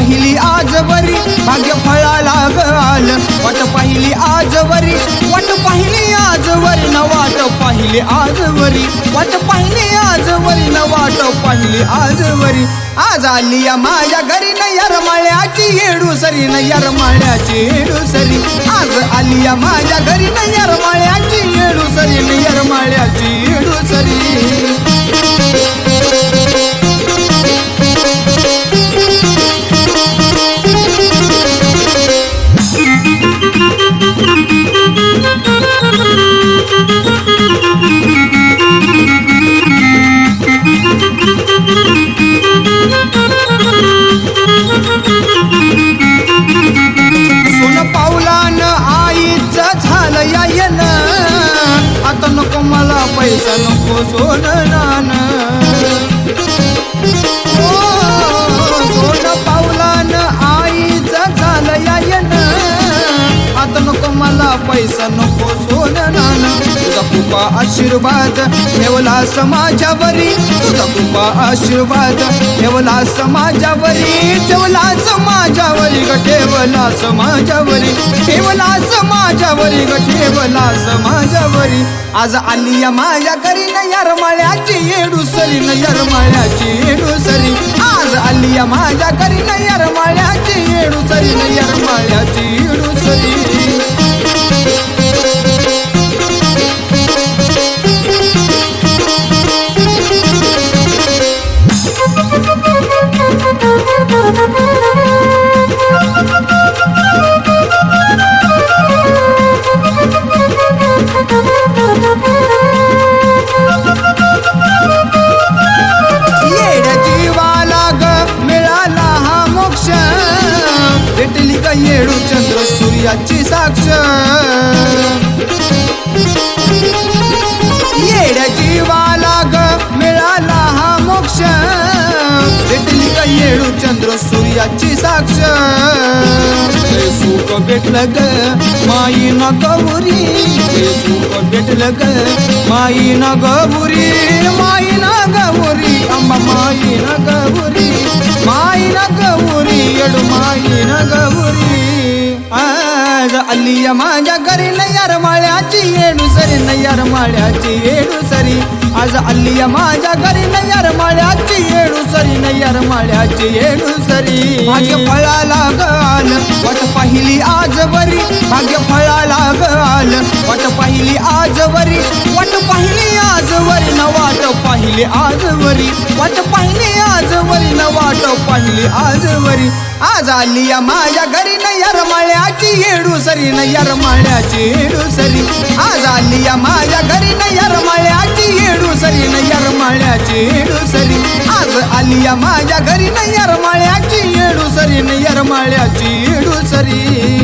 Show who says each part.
Speaker 1: पाहिली आजवरी भाग्य फळाला आलं वाट पाहिली आजवरी वाट पाहिली आजवरी न वाट पाहिली आजवरी वाट पाहिली आजवरी न वाट पाहिली आजवरी आज आली या माझ्या घरी न यरमाळ्याची येडू सरी न यरमाळ्याची येडू सरी आज आली या माझ्या घरी न यरमाळ्याची येडू सरी न यरमाळ्याची येडू सरी आता नको मला पैसा नको सोनं नाणं सोनं पावलानं आईचं झालं यायनं आता नको मला पैसा नको सोनं नाणं तुझा कृपा आशीर्वाद ठेवला समाजावरी तुझा कृपा आशीर्वाद ठेवला समाजावरी ठेवला समाजावरी ग ठेवला समाजावरी ठेवला समाजावरी ग ठेवला समाजावरी आज आली या माझ्या घरी न यरमाळ्याची येडू सरी न यरमाळ्याची येडू सरी आज आली या माझ्या घरी न यरमाळ्याची येडू सरी न यरमाळ्याची येडू सरी भेटली का येडू चंद्र सूर्याची साक्ष येड्या जीवाला ग मिळाला हा मोक्ष भेटली का येडू चंद्र सूर्याची साक्ष सुख भेटलं ग माई न गौरी सुख भेटलं ग माई न गौरी माई न गौरी अंबा माई न गौरी माई न गौरी येडू माई न गौरी आज आली या माझ्या घरी न यरमाळ्याची येडू सरी न यरमाळ्याची येडू सरी आज आली या माझ्या घरी न यरमाळ्याची येडू सरी न यरमाळ्याची येडू सरी भाग्य फळाला आलं वाट पाहिली आजवरी भाग्य फळाला आलं वाट पाहिली आजवरी वाट पाहिली आजवरी न वाट पाहिली आजवरी वाट पाहिली आजवरी न वाट पाहिली आजवरी आज आली या माझ्या घरी न यरमाळ्याची येडू सरी न यरमाळ्याची येडू सरी आज आली या माझ्या घरी न यरमाळ्याची येडू सरी न यरमाळ्याची येडू सरी आज आली या माझ्या घरी न यरमाळ्याची येडू सरी न यरमाळ्याची येडू सरी